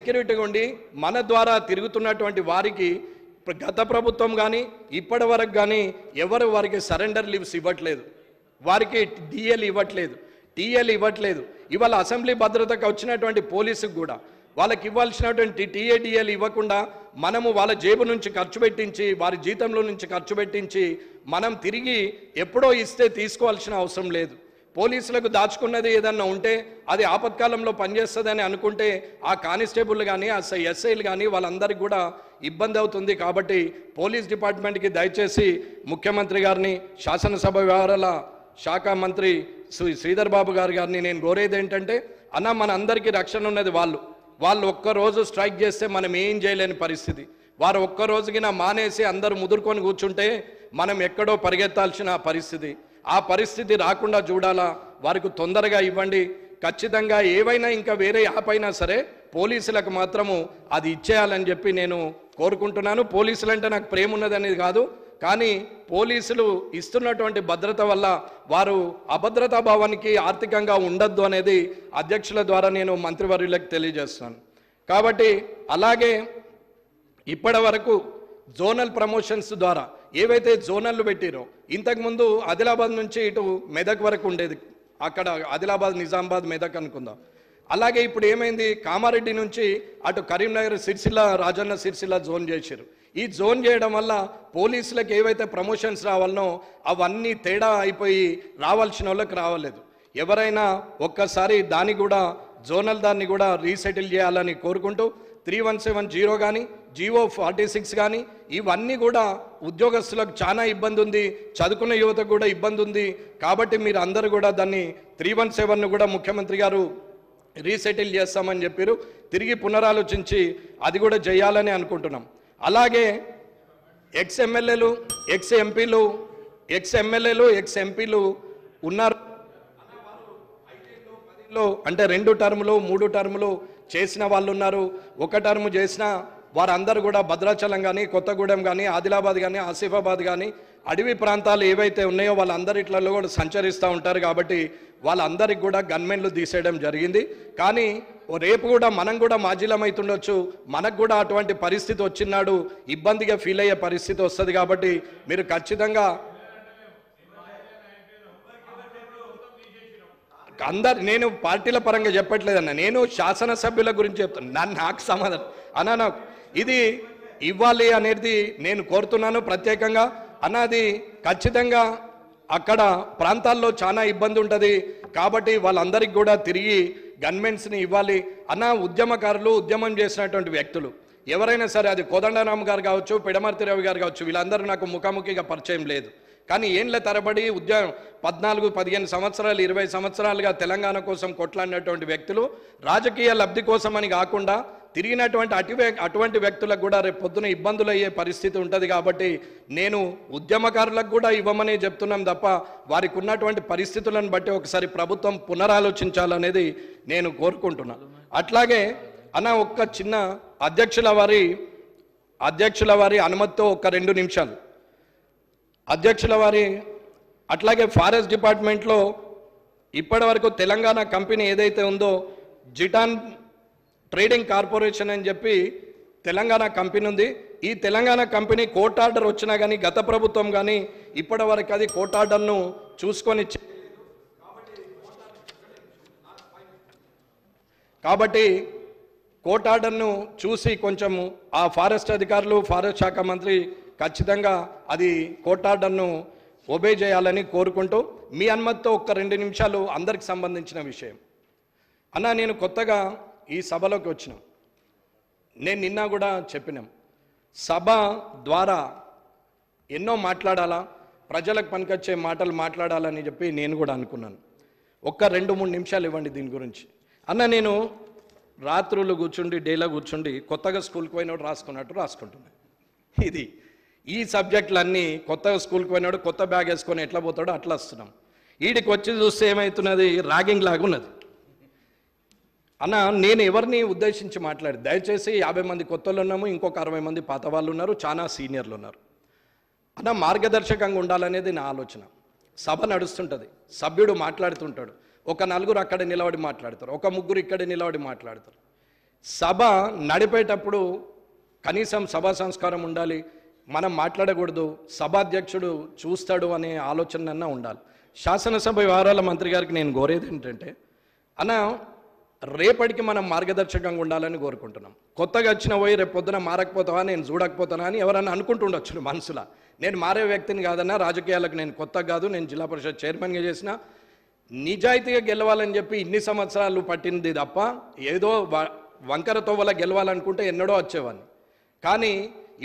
సెక్యూరిటీగా ఉండి మన ద్వారా తిరుగుతున్నటువంటి వారికి గత ప్రభుత్వం కానీ ఇప్పటి వరకు కానీ ఎవరు వారికి సరెండర్ లీవ్స్ ఇవ్వట్లేదు, వారికి డిఎల్ ఇవ్వట్లేదు, టీఎల్ ఇవ్వట్లేదు. ఇవాళ అసెంబ్లీ భద్రతకు వచ్చినటువంటి పోలీసుకు కూడా వాళ్ళకి ఇవ్వాల్సినటువంటి టీఏడిఎల్ ఇవ్వకుండా మనము వాళ్ళ జేబు నుంచి ఖర్చు పెట్టించి, వారి జీతంలో నుంచి ఖర్చు పెట్టించి మనం తిరిగి ఎప్పుడో ఇస్తే తీసుకోవాల్సిన అవసరం లేదు. పోలీసులకు దాచుకున్నది ఏదన్నా ఉంటే అది ఆపత్కాలంలో పనిచేస్తుందని అనుకుంటే ఆ కానిస్టేబుల్ కానీ ఆ ఎస్ఐలు కానీ వాళ్ళందరికీ కూడా ఇబ్బంది అవుతుంది. కాబట్టి పోలీస్ డిపార్ట్మెంట్కి దయచేసి ముఖ్యమంత్రి గారిని, శాసనసభ వ్యవహారాల శాఖ మంత్రి శ్రీధర్ బాబు గారిని నేను కోరేది ఏంటంటే, అన్న మన అందరికీ రక్షణ ఉన్నది. వాళ్ళు ఒక్కరోజు స్ట్రైక్ చేస్తే మనం ఏం చేయలేని పరిస్థితి. వారు ఒక్కరోజుకి మానేసి అందరూ ముదురుకొని కూర్చుంటే మనం ఎక్కడో పరిగెత్తాల్సిన పరిస్థితి. ఆ పరిస్థితి రాకుండా చూడాలా, వారికి తొందరగా ఇవ్వండి. ఖచ్చితంగా ఏవైనా ఇంకా వేరే యాప్ అయినా సరే పోలీసులకు మాత్రము అది ఇచ్చేయాలని చెప్పి నేను కోరుకుంటున్నాను. పోలీసులు అంటే నాకు ప్రేమ ఉన్నదనేది కాదు, కానీ పోలీసులు ఇస్తున్నటువంటి భద్రత వల్ల వారు అభద్రతా భావానికి ఆర్థికంగా ఉండద్దు అనేది అధ్యక్షుల ద్వారా నేను మంత్రివర్యులకు తెలియజేస్తున్నాను. కాబట్టి అలాగే ఇప్పటి వరకు జోనల్ ప్రమోషన్స్ ద్వారా ఏవైతే జోనల్లు పెట్టిరో, ఇంతకుముందు ఆదిలాబాద్ నుంచి ఇటు మెదక్ వరకు ఉండేది, అక్కడ ఆదిలాబాద్, నిజామాబాద్, మెదక్ అనుకుందాం. అలాగే ఇప్పుడు ఏమైంది, కామారెడ్డి నుంచి అటు కరీంనగర్, సిరిసిల్ల, రాజన్న సిరిసిల్ల జోన్ చేశారు. ఈ జోన్ చేయడం వల్ల పోలీసులకు ఏవైతే ప్రమోషన్స్ రావాలనో అవన్నీ తేడా అయిపోయి రావాల్సిన వాళ్ళకి రావలేదు. ఎవరైనా ఒక్కసారి దాన్ని కూడా జోనల్ దాన్ని కూడా రీసెటిల్ చేయాలని కోరుకుంటూ 3170 కానీ జీవో 46 కానీ ఇవన్నీ కూడా ఉద్యోగస్తులకు చాలా ఇబ్బంది ఉంది, చదువుకున్న యువతకు కూడా ఇబ్బంది ఉంది. కాబట్టి మీరు అందరూ కూడా దాన్ని 317ను కూడా ముఖ్యమంత్రి గారు రీసెటిల్ చేస్తామని చెప్పారు. తిరిగి పునరాలోచించి అది కూడా చేయాలని అనుకుంటున్నాం. అలాగే ఎక్స్ ఎమ్మెల్యేలు, ఎక్స్ ఎంపీలు ఉన్నారు. అంటే 2 టర్ములు 3 టర్ములు చేసిన వాళ్ళు ఉన్నారు. 1 టర్ము చేసిన వారందరూ కూడా భద్రాచలం కానీ, కొత్తగూడెం కానీ, ఆదిలాబాద్ కానీ, ఆసిఫాబాద్ కానీ అడవి ప్రాంతాలు ఏవైతే ఉన్నాయో వాళ్ళందరిట్లలో కూడా సంచరిస్తూ ఉంటారు. కాబట్టి వాళ్ళందరికీ కూడా గన్మెన్లు తీసేయడం జరిగింది. కానీ రేపు కూడా మనం కూడా మాజీలమైతుండొచ్చు, మనకు కూడా అటువంటి పరిస్థితి వచ్చినాడు ఇబ్బందిగా ఫీల్ అయ్యే పరిస్థితి వస్తుంది. కాబట్టి మీరు ఖచ్చితంగా నేను పార్టీల పరంగా చెప్పట్లేదన్న, నేను శాసనసభ్యుల గురించి చెప్తాను. నాకు సమాధానం అన్న, ఇది ఇవ్వాలి అనేది నేను కోరుతున్నాను ప్రత్యేకంగా. అన్నది ఖచ్చితంగా అక్కడ ప్రాంతాల్లో చాలా ఇబ్బంది ఉంటుంది. కాబట్టి వాళ్ళందరికీ కూడా తిరిగి గన్మెన్స్ని ఇవ్వాలి అన్న. ఉద్యమకారులు, ఉద్యమం చేసినటువంటి వ్యక్తులు ఎవరైనా సరే, అది కోదండరామ్ గారు కావచ్చు, పిడమర్తి రవి గారు కావచ్చు, వీళ్ళందరూ నాకు ముఖాముఖిగా పరిచయం లేదు. కానీ ఏండ్ల తరబడి 14, 15 సంవత్సరాలు, 20 సంవత్సరాలుగా తెలంగాణ కోసం కొట్లాడినటువంటి వ్యక్తులు రాజకీయ లబ్ధి కోసమని కాకుండా తిరిగినటువంటి అటువంటి వ్యక్తులకు కూడా రేపు పొద్దున ఇబ్బందులు అయ్యే పరిస్థితి ఉంటుంది. కాబట్టి నేను ఉద్యమకారులకు కూడా ఇవ్వమని చెప్తున్నాం తప్ప వారికి ఉన్నటువంటి పరిస్థితులను బట్టి ఒకసారి ప్రభుత్వం పునరాలోచించాలనేది నేను కోరుకుంటున్నాను. అట్లాగే అన్న, ఒక్క చిన్న అధ్యక్షుల వారి అనుమతితో ఒక 2 నిమిషాలు అధ్యక్షుల వారి. అట్లాగే ఫారెస్ట్ డిపార్ట్మెంట్లో ఇప్పటి వరకు తెలంగాణ కంపెనీ ఏదైతే ఉందో, జిటాన్ ట్రేడింగ్ కార్పొరేషన్ అని చెప్పి తెలంగాణ కంపెనీ ఉంది. ఈ తెలంగాణ కంపెనీ కోర్ట్ ఆర్డర్ వచ్చినా కానీ గత ప్రభుత్వం కానీ ఇప్పటి వరకు అది కోర్ట్ ఆర్డర్ను చూసుకొని, కాబట్టి కోర్ట్ ఆర్డర్ను చూసి కొంచెం ఆ ఫారెస్ట్ అధికారులు, ఫారెస్ట్ శాఖ మంత్రి ఖచ్చితంగా అది కోర్ట్ ఆర్డర్ను ఒబే చేయాలని కోరుకుంటూ, మీ అనుమతితో ఒక్క 2 నిమిషాలు అందరికి సంబంధించిన విషయం అన్న. నేను కొత్తగా ఈ సభలోకి వచ్చిన, నేను నిన్న కూడా చెప్పినాం, సభ ద్వారా ఎన్నో మాట్లాడాలా, ప్రజలకు పనికొచ్చే మాటలు మాట్లాడాలని చెప్పి నేను కూడా అనుకున్నాను. ఒక్క 2-3 నిమిషాలు ఇవ్వండి దీని గురించి అన్న. నేను రాత్రులు కూర్చుండి, డేలో కూర్చుండి కొత్తగా స్కూల్కి పోయినోడు రాసుకున్నట్టు రాసుకుంటున్నాను. ఇది ఈ సబ్జెక్టులన్నీ కొత్తగా స్కూల్కి పోయినాడు కొత్త బ్యాగ్ వేసుకొని ఎట్లా పోతాడో అట్లా వస్తున్నాం. వీడికి వచ్చి చూస్తే ఏమవుతున్నది, ర్యాగింగ్ లాగా ఉన్నది అన్న. నేను ఎవరిని ఉద్దేశించి మాట్లాడి, దయచేసి 50 మంది కొత్తలు ఉన్నాము, ఇంకొక 60 మంది పాత వాళ్ళు ఉన్నారు, చాలా సీనియర్లు ఉన్నారు అన్న. మార్గదర్శకంగా ఉండాలనేది నా ఆలోచన. సభ నడుస్తుంటుంది, సభ్యుడు మాట్లాడుతుంటాడు, ఒక 4 అక్కడ నిలబడి మాట్లాడతారు, ఒక 3 ఇక్కడ నిలబడి మాట్లాడతారు. సభ నడిపేటప్పుడు కనీసం సభా సంస్కారం ఉండాలి, మనం మాట్లాడకూడదు, సభాధ్యక్షుడు చూస్తాడు అనే ఆలోచన ఉండాలి. శాసనసభ వ్యవహారాల మంత్రి గారికి నేను కోరేది ఏంటంటే, అన్న రేపటికి మనం మార్గదర్శకంగా ఉండాలని కోరుకుంటున్నాం. కొత్తగా వచ్చిన పోయి రేపు పొద్దున మారకపోతావా, నేను చూడకపోతానా అని ఎవరన్నా అనుకుంటుండొచ్చు మనసులో. నేను మారే వ్యక్తిని కాదన్నా, రాజకీయాలకు నేను కొత్త కాదు, నేను జిల్లా పరిషత్ చైర్మన్గా చేసిన. నిజాయితీగా గెలవాలని చెప్పి ఇన్ని సంవత్సరాలు పట్టింది తప్ప ఏదో వంకర తోవల గెలవాలనుకుంటే ఎన్నడో వచ్చేవాడిని. కానీ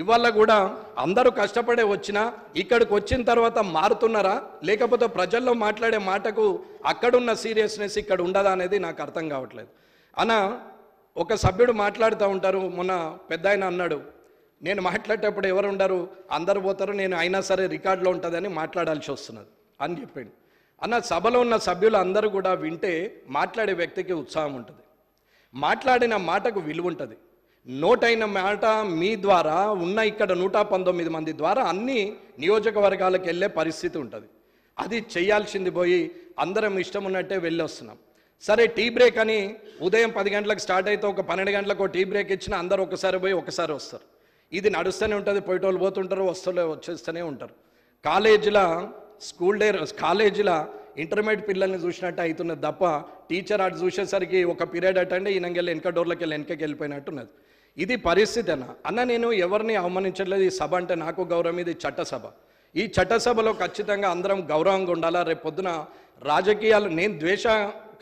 ఇవాళ కూడా అందరూ కష్టపడే వచ్చినా ఇక్కడికి వచ్చిన తర్వాత మారుతున్నారా, లేకపోతే ప్రజల్లో మాట్లాడే మాటకు అక్కడున్న సీరియస్నెస్ ఇక్కడ ఉండదా అనేది నాకు అర్థం కావట్లేదు. అన్న ఒక సభ్యుడు మాట్లాడుతూ ఉంటారు, మొన్న పెద్ద ఆయన అన్నాడు, నేను మాట్లాడేటప్పుడు ఎవరు ఉండరు, అందరు పోతారు, నేను అయినా సరే రికార్డులో ఉంటుందని మాట్లాడాల్సి వస్తున్నది అని చెప్పిండు. అన్న సభలో ఉన్న సభ్యులు అందరూ కూడా వింటే మాట్లాడే వ్యక్తికి ఉత్సాహం ఉంటుంది, మాట్లాడిన మాటకు విలువ ఉంటుంది. నోటైన మాట మీ ద్వారా ఉన్న ఇక్కడ 119 మంది ద్వారా అన్ని నియోజకవర్గాలకు వెళ్ళే పరిస్థితి ఉంటుంది. అది చేయాల్సింది పోయి అందరం ఇష్టం ఉన్నట్టే వెళ్ళి వస్తున్నాం. సరే టీ బ్రేక్ అని ఉదయం 10 గంటలకు స్టార్ట్ అయితే ఒక 12 గంటలకు టీ బ్రేక్ ఇచ్చినా అందరూ ఒకసారి పోయి ఒకసారి వస్తారు. ఇది నడుస్తూనే ఉంటుంది, పోయేటోళ్ళు పోతుంటారు, వచ్చేస్తూనే ఉంటారు. కాలేజీల ఇంటర్మీడియట్ పిల్లల్ని చూసినట్టు అవుతున్నది తప్ప టీచర్ అటు చూసేసరికి ఒక పీరియడ్ అటెండ్ ఈయనకెళ్ళి వెనక డోర్లకి వెనకకి వెళ్ళిపోయినట్టున్నది. ఇది పరిస్థితి అన్న నేను ఎవరిని అవమానించట్లేదు. ఈ సభ అంటే నాకు గౌరవం, ఇది చట్టసభ. ఈ చట్టసభలో ఖచ్చితంగా అందరం గౌరవంగా ఉండాలా. రేపు పొద్దున రాజకీయాలు నేను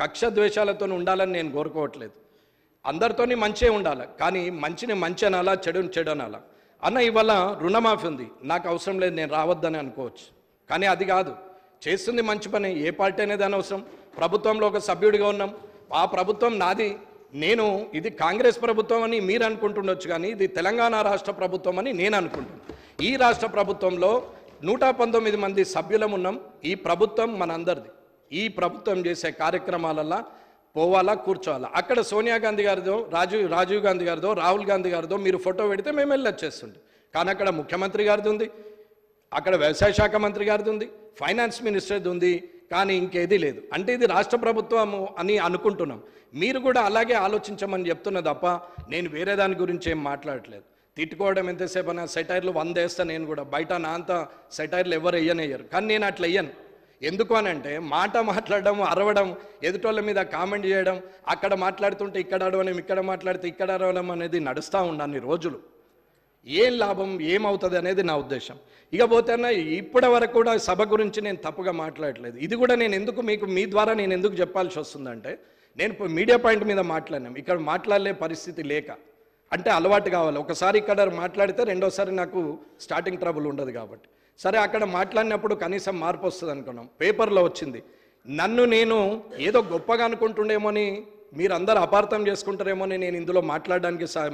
కక్ష ద్వేషాలతో ఉండాలని నేను కోరుకోవట్లేదు. అందరితోని మంచిగా ఉండాలి, కానీ మంచిని మంచి అనాలా, చెడుని చెడు అనాలా. అన్న ఇవాళ రుణమాఫీ ఉంది, నాకు అవసరం లేదు, నేను రావద్దని అనుకోవచ్చు, కానీ అది కాదు. చేస్తుంది మంచి పని, ఏ పార్టీ అనేది అనవసరం. ప్రభుత్వంలో ఒక సభ్యుడిగా ఉన్నాం, ఆ ప్రభుత్వం నాది, ఇది కాంగ్రెస్ ప్రభుత్వం అని మీరు అనుకుంటుండొచ్చు, కానీ ఇది తెలంగాణ రాష్ట్ర ప్రభుత్వం అని నేను అనుకుంటున్నాను. ఈ రాష్ట్ర ప్రభుత్వంలో 119 మంది సభ్యులం ఉన్నాం. ఈ ప్రభుత్వం మనందరిది. ఈ ప్రభుత్వం చేసే కార్యక్రమాలల్లో పోవాలా, కూర్చోవాలా. అక్కడ సోనియా గాంధీ గారిదో, రాజీవ్ గాంధీ గారిదో, రాహుల్ గాంధీ గారిదో మీరు ఫోటో పెడితే మేము వెళ్ళొచ్చేస్తుండే. కానీ అక్కడ ముఖ్యమంత్రి గారిది ఉంది, అక్కడ వ్యవసాయ శాఖ మంత్రి గారిది ఉంది, ఫైనాన్స్ మినిస్టర్ది ఉంది, కానీ ఇంకేది లేదు. అంటే ఇది రాష్ట్ర ప్రభుత్వము అని అనుకుంటున్నాం. మీరు కూడా అలాగే ఆలోచించమని చెప్తున్నా తప్ప నేను వేరే దాని గురించి ఏం మాట్లాడట్లేదు. తిట్టుకోవడం ఎంతసేపు అన్న సెటైర్లు 100 వేస్తా నేను కూడా, బయట నా అంత సెటైర్లు ఎవరు వేయనేయ్యరు, కానీ నేను అట్లా వేయను. ఎందుకు అనంటే మాట్లాడడం, అరవడం, ఎదుటోళ్ళ మీద కామెంట్ చేయడం, అక్కడ మాట్లాడుతుంటే ఇక్కడ అడవడం, ఇక్కడ మాట్లాడితే ఇక్కడ అరవడం అనేది నడుస్తూ ఉండని రోజులు. ఏం లాభం, ఏమవుతుంది అనేది నా ఉద్దేశం. ఇకపోతే ఇప్పటి వరకు కూడా సభ గురించి నేను తప్పుగా మాట్లాడలేదు. ఇది కూడా నేను ఎందుకు మీ ద్వారా నేను ఎందుకు చెప్పాల్సి వస్తుందంటే, నేను మీడియా పాయింట్ మీద మాట్లాడినాం, ఇక్కడ మాట్లాడలే పరిస్థితి లేక, అంటే అలవాటు కావాలి. ఒకసారి ఇక్కడ మాట్లాడితే రెండోసారి నాకు స్టార్టింగ్ ట్రబుల్ ఉండదు కాబట్టి. సరే అక్కడ మాట్లాడినప్పుడు కనీసం మార్పు వస్తుంది అనుకున్నాం, పేపర్లో వచ్చింది. నన్ను నేను ఏదో గొప్పగా అనుకుంటుండేమోని, మీరందరూ అపార్థం చేసుకుంటారేమో అని నేను ఇందులో మాట్లాడడానికి